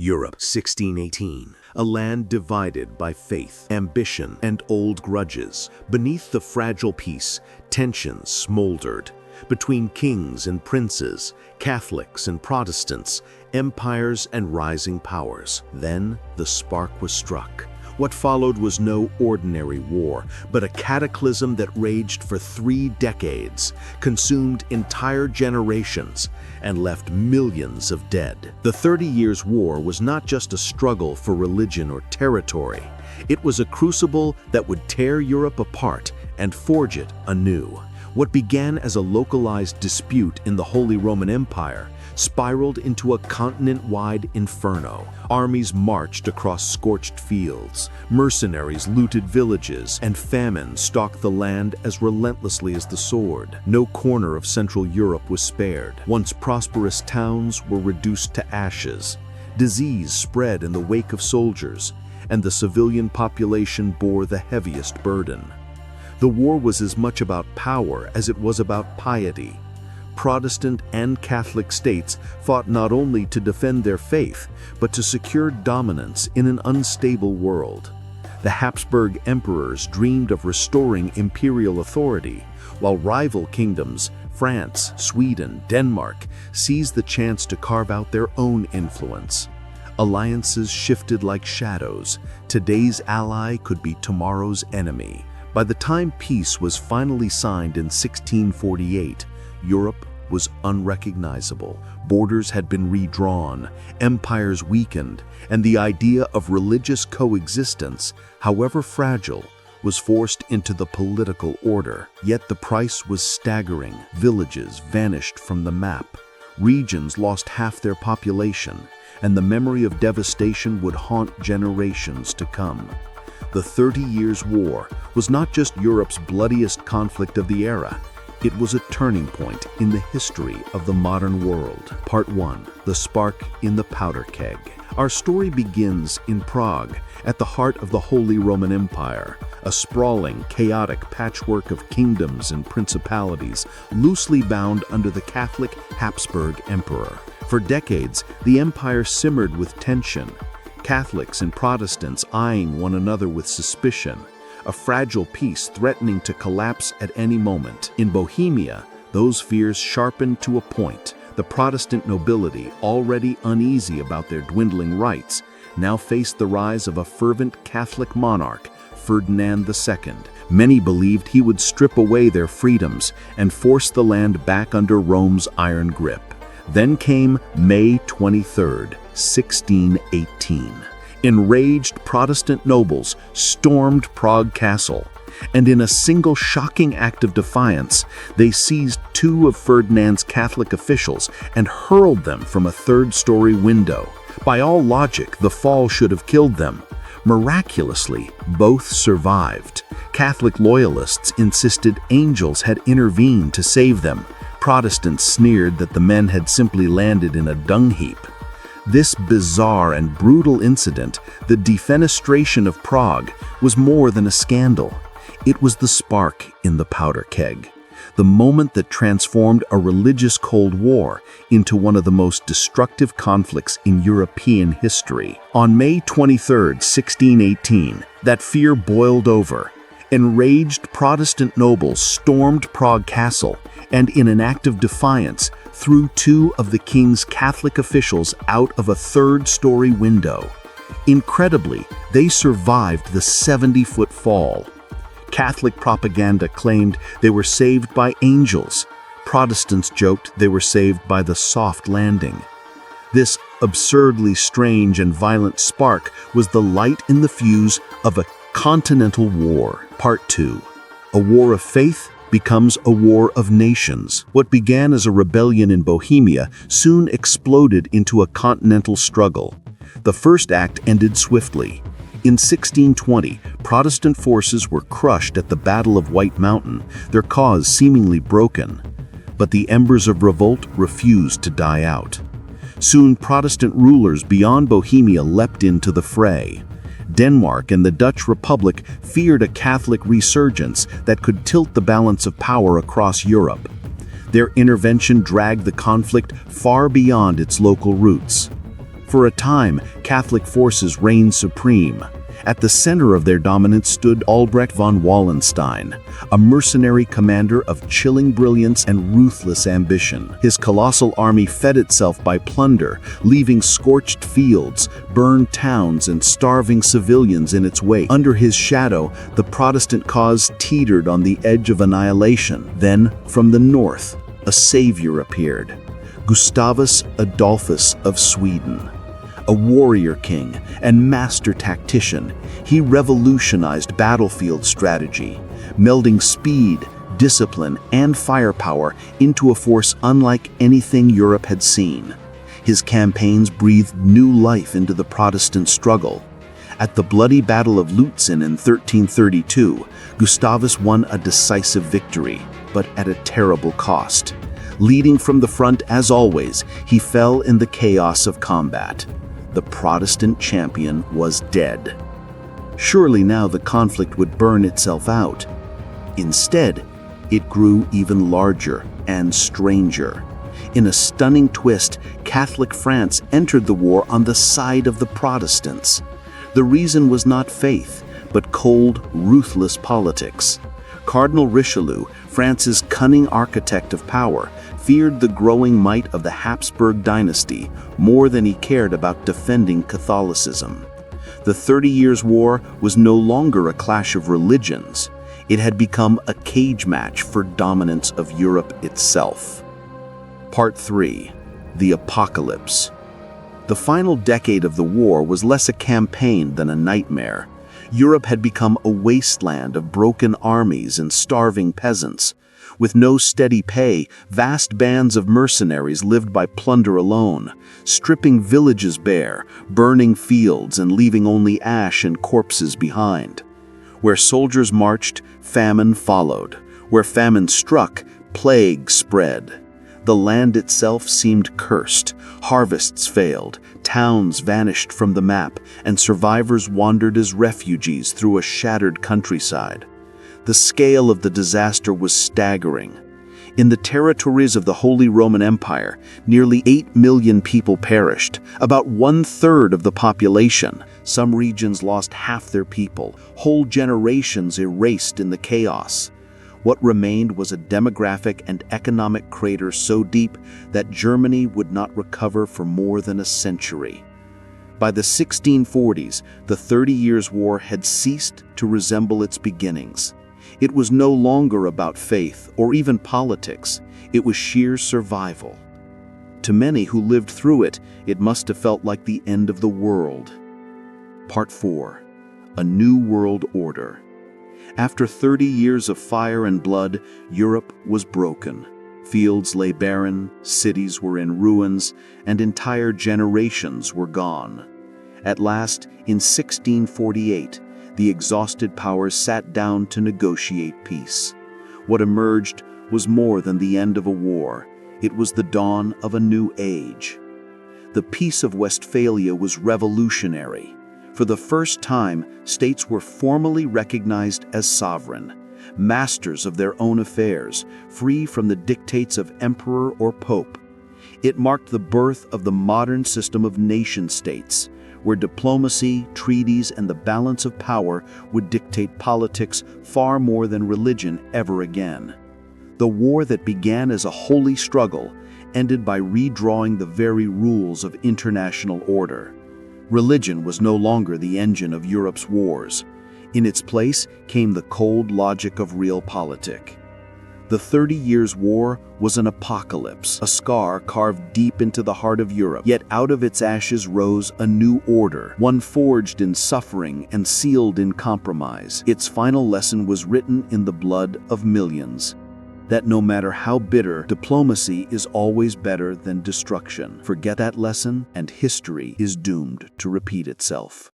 Europe, 1618. A land divided by faith, ambition, and old grudges. Beneath the fragile peace, tensions smoldered. Between kings and princes, Catholics and Protestants, empires and rising powers. Then the spark was struck. What followed was no ordinary war, but a cataclysm that raged for 3 decades, consumed entire generations, and left millions of dead. The 30 Years' War was not just a struggle for religion or territory. It was a crucible that would tear Europe apart and forge it anew. What began as a localized dispute in the Holy Roman Empire spiraled into a continent-wide inferno. Armies marched across scorched fields, mercenaries looted villages, and famine stalked the land as relentlessly as the sword. No corner of Central Europe was spared. Once prosperous towns were reduced to ashes. Disease spread in the wake of soldiers, and the civilian population bore the heaviest burden. The war was as much about power as it was about piety. Protestant and Catholic states fought not only to defend their faith, but to secure dominance in an unstable world. The Habsburg emperors dreamed of restoring imperial authority, while rival kingdoms, France, Sweden, Denmark, seized the chance to carve out their own influence. Alliances shifted like shadows. Today's ally could be tomorrow's enemy. By the time peace was finally signed in 1648, Europe was unrecognizable. Borders had been redrawn, empires weakened, and the idea of religious coexistence, however fragile, was forced into the political order. Yet the price was staggering. Villages vanished from the map. Regions lost half their population, and the memory of devastation would haunt generations to come. The 30 Years' War was not just Europe's bloodiest conflict of the era. It was a turning point in the history of the modern world. Part 1. The Spark in the Powder Keg. Our story begins in Prague, at the heart of the Holy Roman Empire, a sprawling, chaotic patchwork of kingdoms and principalities, loosely bound under the Catholic Habsburg Emperor. For decades, the empire simmered with tension, Catholics and Protestants eyeing one another with suspicion, a fragile peace threatening to collapse at any moment. In Bohemia, those fears sharpened to a point. The Protestant nobility, already uneasy about their dwindling rights, now faced the rise of a fervent Catholic monarch, Ferdinand II. Many believed he would strip away their freedoms and force the land back under Rome's iron grip. Then came May 23, 1618. Enraged Protestant nobles stormed Prague Castle, and in a single shocking act of defiance, they seized 2 of Ferdinand's Catholic officials and hurled them from a 3rd-story window. By all logic, the fall should have killed them. Miraculously, both survived. Catholic loyalists insisted angels had intervened to save them. Protestants sneered that the men had simply landed in a dung heap. This bizarre and brutal incident, the defenestration of Prague, was more than a scandal. It was the spark in the powder keg, the moment that transformed a religious Cold War into one of the most destructive conflicts in European history. On May 23, 1618, that fear boiled over. Enraged Protestant nobles stormed Prague Castle and, in an act of defiance, threw 2 of the king's Catholic officials out of a 3rd-story window. Incredibly, they survived the 70-foot fall. Catholic propaganda claimed they were saved by angels. Protestants joked they were saved by the soft landing. This absurdly strange and violent spark was the light in the fuse of a continental war. Part 2. A war of faith becomes a war of nations. What began as a rebellion in Bohemia soon exploded into a continental struggle. The first act ended swiftly. In 1620, Protestant forces were crushed at the Battle of White Mountain, their cause seemingly broken. But the embers of revolt refused to die out. Soon, Protestant rulers beyond Bohemia leapt into the fray. Denmark and the Dutch Republic feared a Catholic resurgence that could tilt the balance of power across Europe. Their intervention dragged the conflict far beyond its local roots. For a time, Catholic forces reigned supreme. At the center of their dominance stood Albrecht von Wallenstein, a mercenary commander of chilling brilliance and ruthless ambition. His colossal army fed itself by plunder, leaving scorched fields, burned towns, and starving civilians in its wake. Under his shadow, the Protestant cause teetered on the edge of annihilation. Then, from the north, a savior appeared, Gustavus Adolphus of Sweden. A warrior king and master tactician, he revolutionized battlefield strategy, melding speed, discipline, and firepower into a force unlike anything Europe had seen. His campaigns breathed new life into the Protestant struggle. At the bloody Battle of Lutzen in 1332, Gustavus won a decisive victory, but at a terrible cost. Leading from the front as always, he fell in the chaos of combat. The Protestant champion was dead. Surely now the conflict would burn itself out. Instead, it grew even larger and stranger. In a stunning twist, Catholic France entered the war on the side of the Protestants. The reason was not faith, but cold, ruthless politics. Cardinal Richelieu, France's cunning architect of power, feared the growing might of the Habsburg dynasty more than he cared about defending Catholicism. The 30 Years' War was no longer a clash of religions. It had become a cage match for dominance of Europe itself. Part 3. The Apocalypse. The final decade of the war was less a campaign than a nightmare. Europe had become a wasteland of broken armies and starving peasants. With no steady pay, vast bands of mercenaries lived by plunder alone, stripping villages bare, burning fields, and leaving only ash and corpses behind. Where soldiers marched, famine followed. Where famine struck, plague spread. The land itself seemed cursed. Harvests failed, towns vanished from the map, and survivors wandered as refugees through a shattered countryside. The scale of the disaster was staggering. In the territories of the Holy Roman Empire, nearly 8 million people perished, about 1/3 of the population. Some regions lost half their people, whole generations erased in the chaos. What remained was a demographic and economic crater so deep that Germany would not recover for more than a century. By the 1640s, the 30 Years' War had ceased to resemble its beginnings. It was no longer about faith or even politics. It was sheer survival. To many who lived through it, it must have felt like the end of the world. Part 4. A New World Order. After 30 years of fire and blood, Europe was broken. Fields lay barren, cities were in ruins, and entire generations were gone. At last, in 1648, the exhausted powers sat down to negotiate peace. What emerged was more than the end of a war. It was the dawn of a new age. The Peace of Westphalia was revolutionary. For the first time, states were formally recognized as sovereign, masters of their own affairs, free from the dictates of emperor or pope. It marked the birth of the modern system of nation-states, where diplomacy, treaties, and the balance of power would dictate politics far more than religion ever again. The war that began as a holy struggle ended by redrawing the very rules of international order. Religion was no longer the engine of Europe's wars. In its place came the cold logic of realpolitik. The 30 Years' War was an apocalypse, a scar carved deep into the heart of Europe. Yet out of its ashes rose a new order, one forged in suffering and sealed in compromise. Its final lesson was written in the blood of millions. That no matter how bitter, diplomacy is always better than destruction. Forget that lesson, and history is doomed to repeat itself.